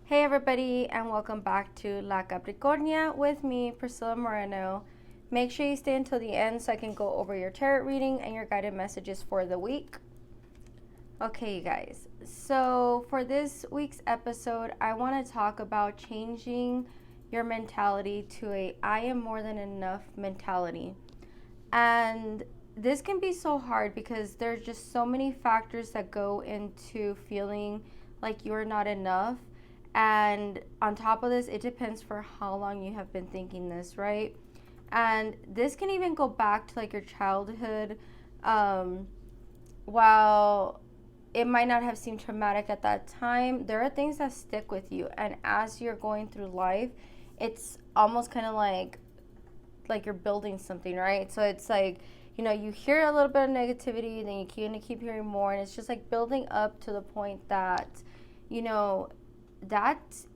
Hey everybody, and welcome back to La Capricornia with me, Priscilla Moreno. Make sure you stay until the end so I can go over your tarot reading and your guided messages for the week. Okay, you guys. So, for this week's episode, I want to talk about changing your mentality to a I am more than enough mentality. And this can be so hard because there's just so many factors that go into feeling like you're not enough. And on top of this, it depends for how long you have been thinking this, right? And this can even go back to like your childhood. While it might not have seemed traumatic at that time, there are things that stick with you. And as you're going through life, it's almost kind of like you're building something, right? So it's like, you hear a little bit of negativity, then you keep hearing more, and it's just like building up to the point that, that's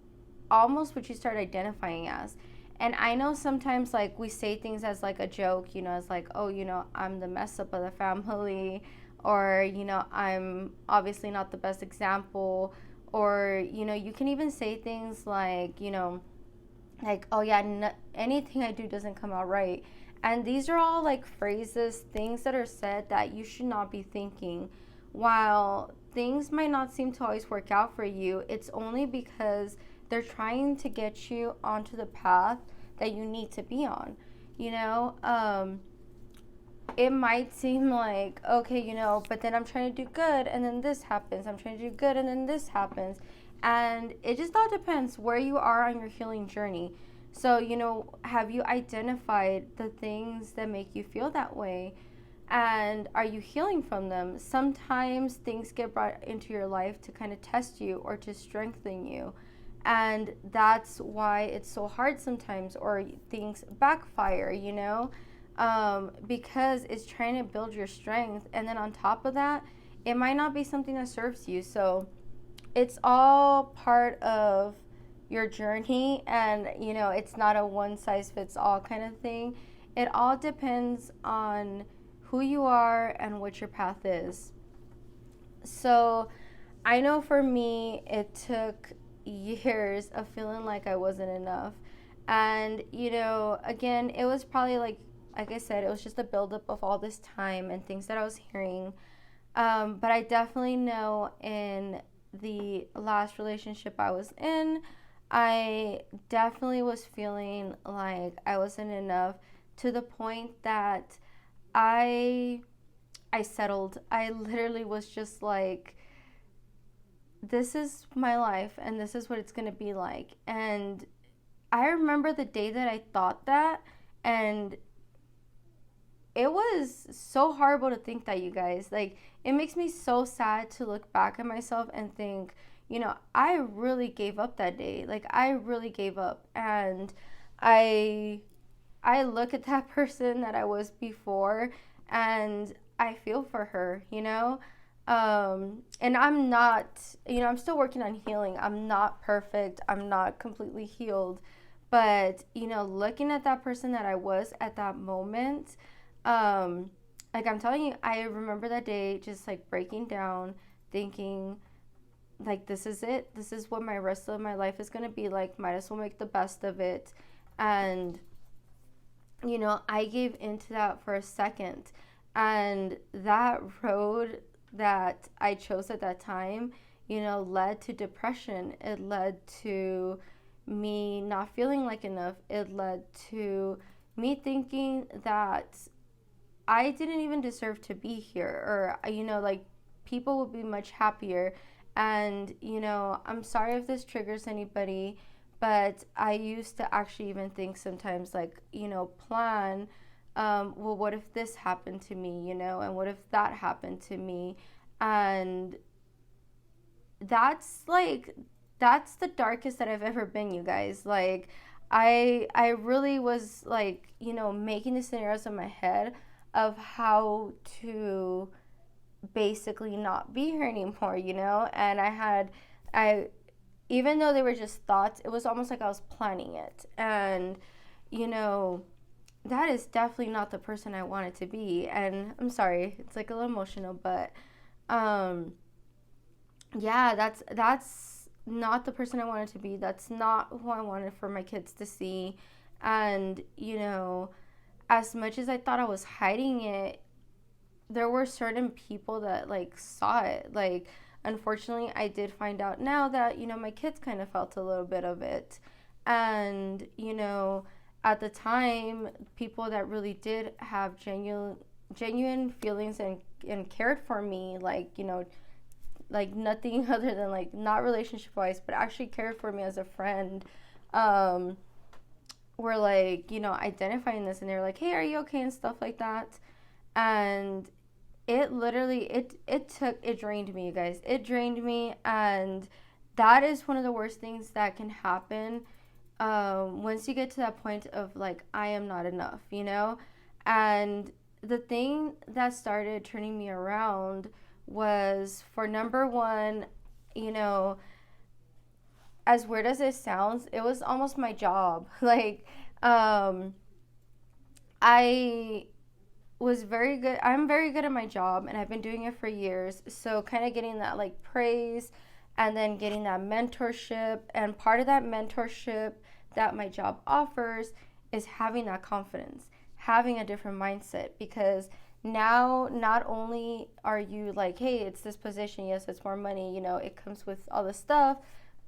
almost what you start identifying as. And I know sometimes like we say things as like a joke, as like, oh, I'm the mess up of the family, or, I'm obviously not the best example, or, you can even say things like, oh yeah, anything I do doesn't come out right. And these are all like phrases, things that are said that you should not be thinking. While things might not seem to always work out for you, it's only because they're trying to get you onto the path that you need to be on. You know, it might seem like, okay, but then I'm trying to do good and then this happens. I'm trying to do good and then this happens. And it just all depends where you are on your healing journey. So, have you identified the things that make you feel that way? And are you healing from them? Sometimes things get brought into your life to kind of test you or to strengthen you. And that's why it's so hard sometimes, or things backfire, because it's trying to build your strength. And then on top of that, it might not be something that serves you. So it's all part of your journey, and it's not a one size fits all kind of thing. It all depends on who you are and what your path is. So I know for me it took years of feeling like I wasn't enough. And again, it was probably like I said, it was just a buildup of all this time and things that I was hearing. But I definitely know in the last relationship I was in, I definitely was feeling like I wasn't enough, to the point that I I settled. I literally was just like, this is my life and this is what it's going to be like. And I remember the day that I thought that, and it was so horrible to think that, you guys. Like, it makes me so sad to look back at myself and think, I really gave up that day. Like, I really gave up. And I I look at that person that I was before, and I feel for her, and I'm not, I'm still working on healing. I'm not perfect. I'm not completely healed. But, looking at that person that I was at that moment, like I'm telling you, I remember that day just like breaking down, thinking, like, this is it. This is what my rest of my life is going to be like. Might as well make the best of it. And I gave into that for a second. And that road that I chose at that time, led to depression. It led to me not feeling like enough. It led to me thinking that I didn't even deserve to be here, or, like, people would be much happier. And, I'm sorry if this triggers anybody, but I used to actually even think sometimes, like, plan, well, what if this happened to me, and what if that happened to me? And that's like, that's the darkest that I've ever been, you guys. Like, I really was like, making the scenarios in my head of how to basically not be here anymore, And I even though they were just thoughts, it was almost like I was planning it. And, you know, that is definitely not the person I wanted to be. And I'm sorry, it's like a little emotional, but yeah, that's not the person I wanted to be. That's not who I wanted for my kids to see. And, as much as I thought I was hiding it, there were certain people that like saw it. Like, unfortunately, I did find out now that, my kids kind of felt a little bit of it. And, at the time, people that really did have genuine feelings and cared for me, like, like nothing other than like not relationship wise, but actually cared for me as a friend, were like, identifying this, and they were like, hey, are you okay, and stuff like that. And it literally, it drained me, you guys. It drained me. And that is one of the worst things that can happen, once you get to that point of like, I am not enough, and the thing that started turning me around was, for number one, as weird as it sounds, it was almost my job. Like, I was very good. I'm very good at my job, and I've been doing it for years. So kind of getting that like praise, and then getting that mentorship. And part of that mentorship that my job offers is having that confidence, having a different mindset, because now not only are you like, hey, it's this position, yes, it's more money, it comes with all this stuff,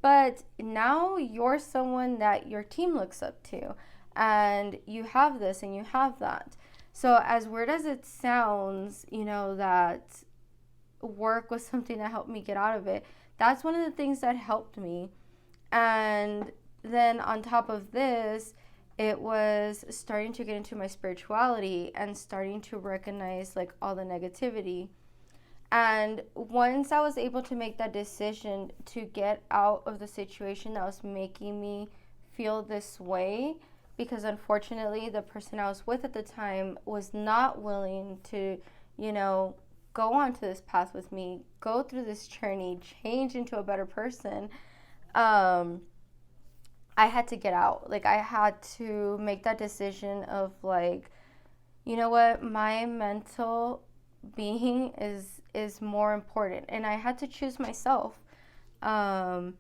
but now you're someone that your team looks up to, and you have this and you have that. So as weird as it sounds, that work was something that helped me get out of it. That's one of the things that helped me. And then on top of this, it was starting to get into my spirituality and starting to recognize like all the negativity. And once I was able to make that decision to get out of the situation that was making me feel this way, because unfortunately the person I was with at the time was not willing to, go onto this path with me, go through this journey, change into a better person. I had to get out. Like, I had to make that decision of like, you know what, my mental being is more important, and I had to choose myself. And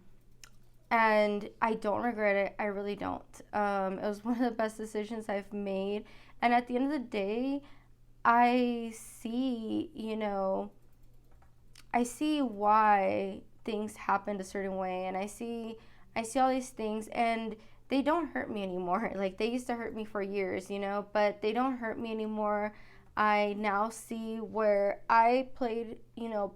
I don't regret it. I really don't. It was one of the best decisions I've made. And at the end of the day, I see, I see why things happened a certain way, and I see all these things, and they don't hurt me anymore. Like, they used to hurt me for years, but they don't hurt me anymore. I now see where I played,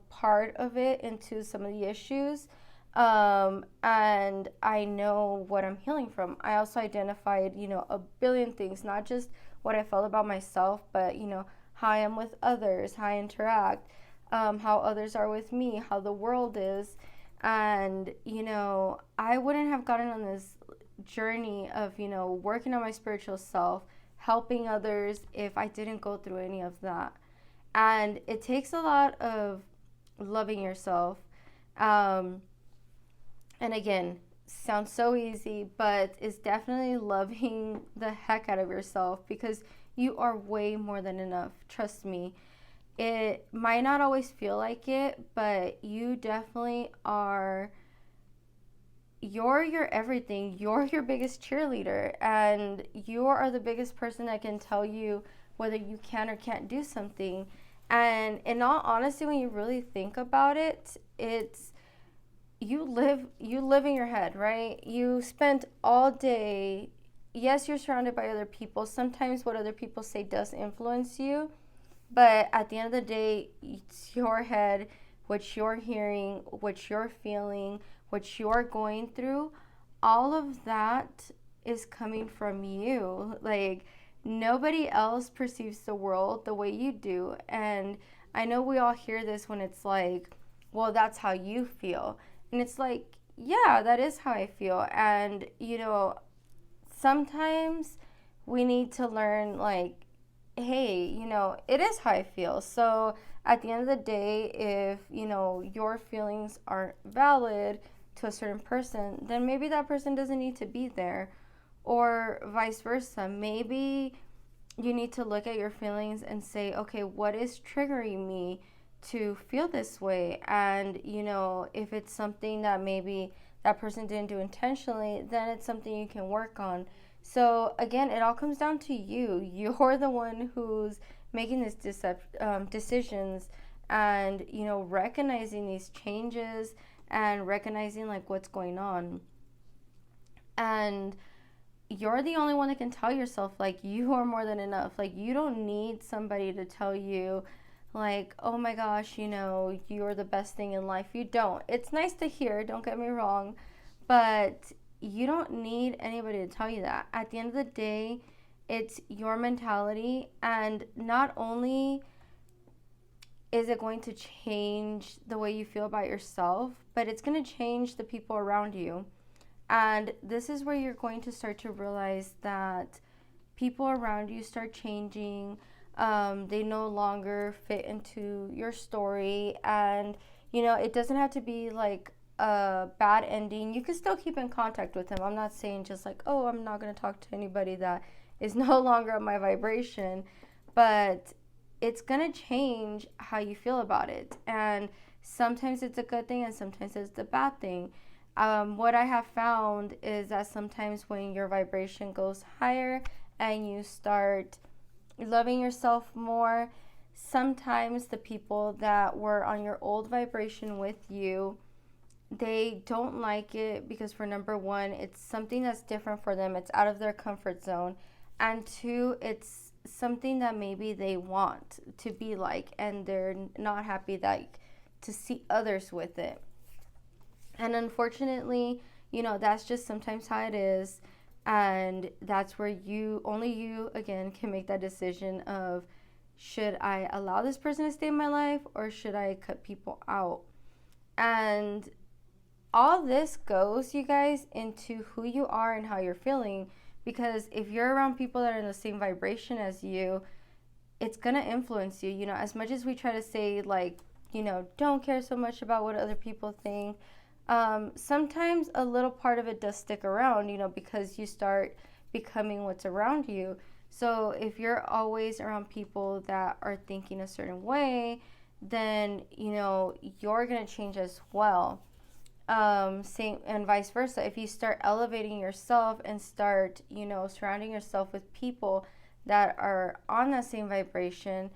part of it into some of the issues. And I know what I'm healing from. I also identified, a billion things, not just what I felt about myself, but, how I am with others, how I interact, how others are with me, how the world is. And, I wouldn't have gotten on this journey of, working on my spiritual self, helping others, if I didn't go through any of that. And it takes a lot of loving yourself. And again, sounds so easy, but it's definitely loving the heck out of yourself, because you are way more than enough. Trust me. It might not always feel like it, but you definitely are. You're your everything. You're your biggest cheerleader, and you are the biggest person that can tell you whether you can or can't do something. And in all honesty, when you really think about it, it's you live in your head, right? You spend all day, yes, you're surrounded by other people. Sometimes what other people say does influence you, but at the end of the day, it's your head, what you're hearing, what you're feeling, what you're going through. All of that is coming from you. Like, nobody else perceives the world the way you do. And I know we all hear this when it's like, well, that's how you feel. And it's like, yeah, that is how I feel. And, sometimes we need to learn, like, hey, it is how I feel. So at the end of the day, if, your feelings aren't valid to a certain person, then maybe that person doesn't need to be there. Or vice versa. Maybe you need to look at your feelings and say, okay, what is triggering me to feel this way? And, if it's something that maybe that person didn't do intentionally, then it's something you can work on. So again, it all comes down to you. You're the one who's making these decisions, and recognizing these changes and recognizing like what's going on. And you're the only one that can tell yourself like you are more than enough. Like you don't need somebody to tell you like, oh my gosh, you're the best thing in life. You don't. It's nice to hear, don't get me wrong, but you don't need anybody to tell you that. At the end of the day, it's your mentality, and not only is it going to change the way you feel about yourself, but it's going to change the people around you. And this is where you're going to start to realize that people around you start changing. They no longer fit into your story. And, it doesn't have to be like a bad ending. You can still keep in contact with them. I'm not saying just like, oh, I'm not going to talk to anybody that is no longer on my vibration. But it's going to change how you feel about it. And sometimes it's a good thing and sometimes it's a bad thing. What I have found is that sometimes when your vibration goes higher and you start loving yourself more, sometimes the people that were on your old vibration with you, they don't like it because, for number one, it's something that's different for them. It's out of their comfort zone. And two, it's something that maybe they want to be like, and they're not happy that to see others with it. And unfortunately, that's just sometimes how it is. And that's where only you, again, can make that decision of, should I allow this person to stay in my life or should I cut people out? And all this goes, you guys, into who you are and how you're feeling. Because if you're around people that are in the same vibration as you, it's going to influence you. As much as we try to say, like, don't care so much about what other people think, sometimes a little part of it does stick around, because you start becoming what's around you. So if you're always around people that are thinking a certain way, then, you're going to change as well. Same and vice versa. If you start elevating yourself and start, surrounding yourself with people that are on that same vibration,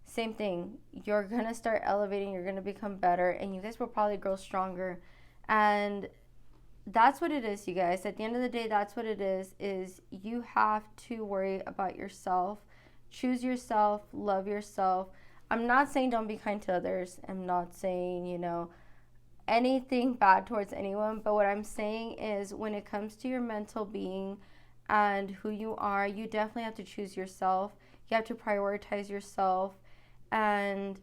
same thing. You're going to start elevating, you're going to become better, and you guys will probably grow stronger. And that's what it is, you guys. At the end of the day, that's what it is you have to worry about yourself. Choose yourself, love yourself. I'm not saying don't be kind to others. I'm not saying, anything bad towards anyone. But what I'm saying is when it comes to your mental being and who you are, you definitely have to choose yourself. You have to prioritize yourself. And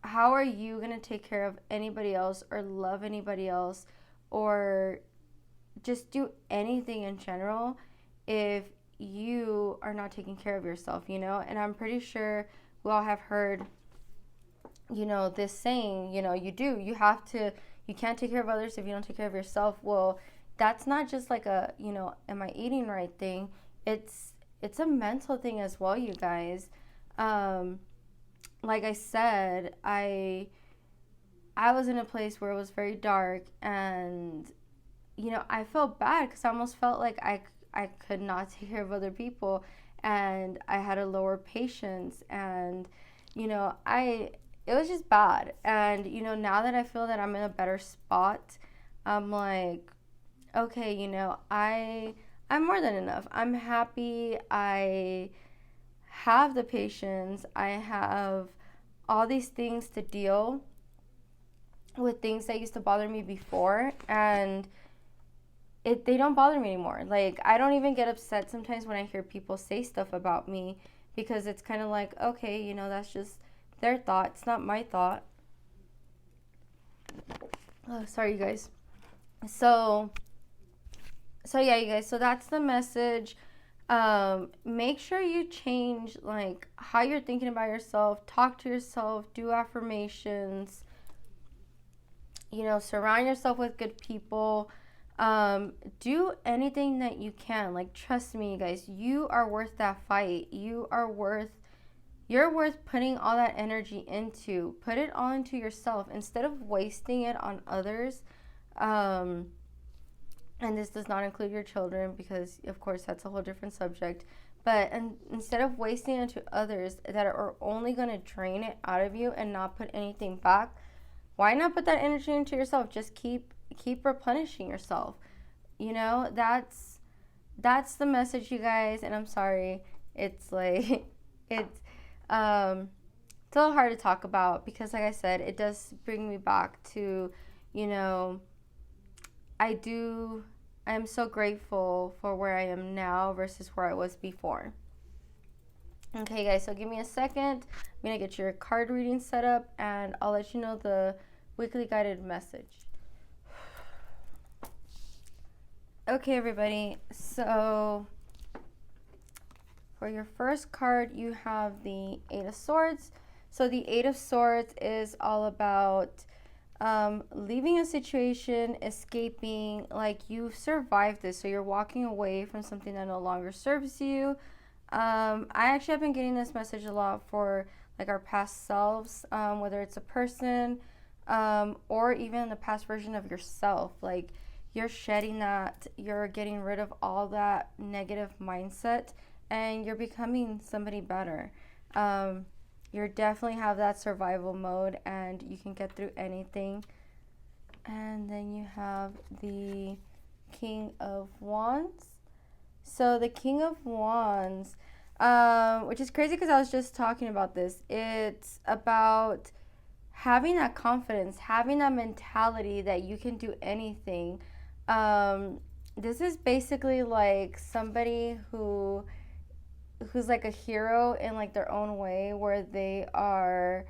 how are you going to take care of anybody else or love anybody else or just do anything in general if you are not taking care of yourself, And I'm pretty sure we all have heard, this saying, you can't take care of others if you don't take care of yourself. Well, that's not just like a, am I eating right thing? It's a mental thing as well, you guys. Like I said, I was in a place where it was very dark, and I felt bad because I almost felt like I could not take care of other people, and I had a lower patience, and it was just bad. And now that I feel that I'm in a better spot, I'm like, okay, I'm more than enough. I'm happy. I have the patience. I have all these things to deal with, things that used to bother me before, and they don't bother me anymore. Like, I don't even get upset sometimes when I hear people say stuff about me, because it's kind of like, okay, that's just their thought. It's not my thought. Oh, sorry, you guys. So yeah, you guys. So that's the message. Make sure you change like how you're thinking about yourself. Talk to yourself. Do affirmations. Surround yourself with good people. Do anything that you can. Like, trust me, you guys. You are worth that fight. You're worth putting all that energy into. Put it all into yourself instead of wasting it on others. And this does not include your children because, of course, that's a whole different subject. But instead of wasting it to others that are only going to drain it out of you and not put anything back, why not put that energy into yourself? Just keep replenishing yourself. You know, that's the message, you guys. And I'm sorry, it's like it's it's a little hard to talk about because, like I said, it does bring me back to, you know, I am so grateful for where I am now versus where I was before. Okay, guys, so give me a second. I'm going to get your card reading set up, and I'll let you know the weekly guided message. Okay, everybody, so for your first card, you have the Eight of Swords. So the Eight of Swords is all about leaving a situation, escaping, like you've survived this, so you're walking away from something that no longer serves you. I actually have been getting this message a lot for like our past selves, whether it's a person or even the past version of yourself. Like you're shedding that, you're getting rid of all that negative mindset, and you're becoming somebody better. You definitely have that survival mode, and you can get through anything. And then you have the King of Wands. So the King of Wands, which is crazy because I was just talking about this. It's about having that confidence, having that mentality that you can do anything. This is basically like somebody who's like a hero in like their own way, where they are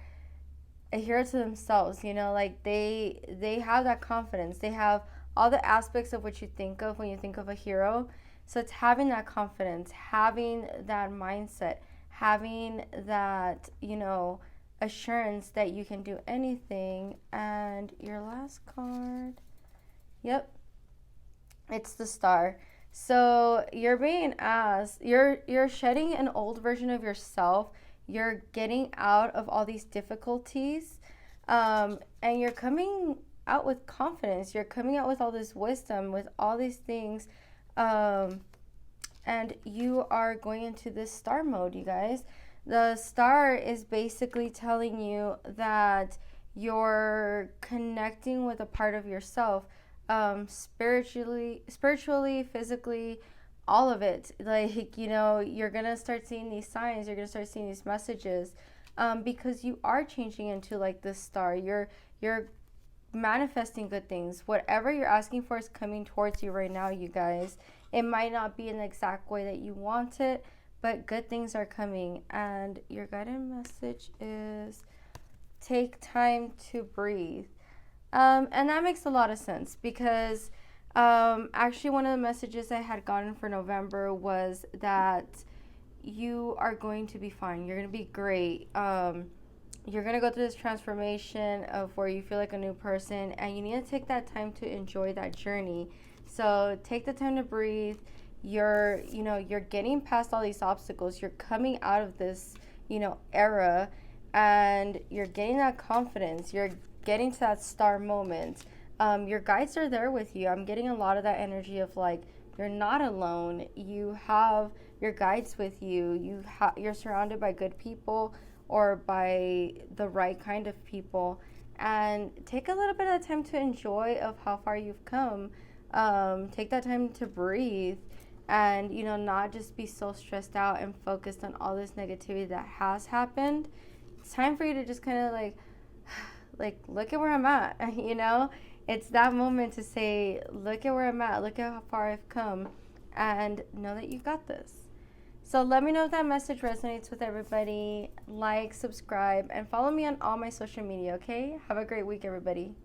a hero to themselves, you know, like they have that confidence. They have all the aspects of what you think of when you think of a hero. So it's having that confidence, having that mindset, having that, you know, assurance that you can do anything. And your last card, yep, it's the Star. So you're being asked, you're shedding an old version of yourself. You're getting out of all these difficulties, and you're coming out with confidence. You're coming out with all this wisdom, with all these things, and you are going into this Star mode, you guys. The Star is basically telling you that you're connecting with a part of yourself. Spiritually, physically, all of it. Like, you know, you're gonna start seeing these signs, you're gonna start seeing these messages, because you are changing into like this Star. You're manifesting good things. Whatever you're asking for is coming towards you right now, you guys. It might not be in the exact way that you want it, but good things are coming. And your guided message is take time to breathe. And that makes a lot of sense because actually one of the messages I had gotten for November was that you are going to be fine. You're going to be great. You're going to go through this transformation of where you feel like a new person, and you need to take that time to enjoy that journey. So take the time to breathe. You're getting past all these obstacles. You're coming out of this, era, and you're getting that confidence. You're getting to that Star moment. Your guides are there with you. I'm getting a lot of that energy of like, you're not alone. You have your guides with you. You're surrounded by good people or by the right kind of people. And take a little bit of time to enjoy of how far you've come. Take that time to breathe and, not just be so stressed out and focused on all this negativity that has happened. It's time for you to just kind of like look at where I'm at, It's that moment to say, look at where I'm at, look at how far I've come, and know that you got this. So let me know if that message resonates with everybody. Like, subscribe, and follow me on all my social media, okay? Have a great week, everybody.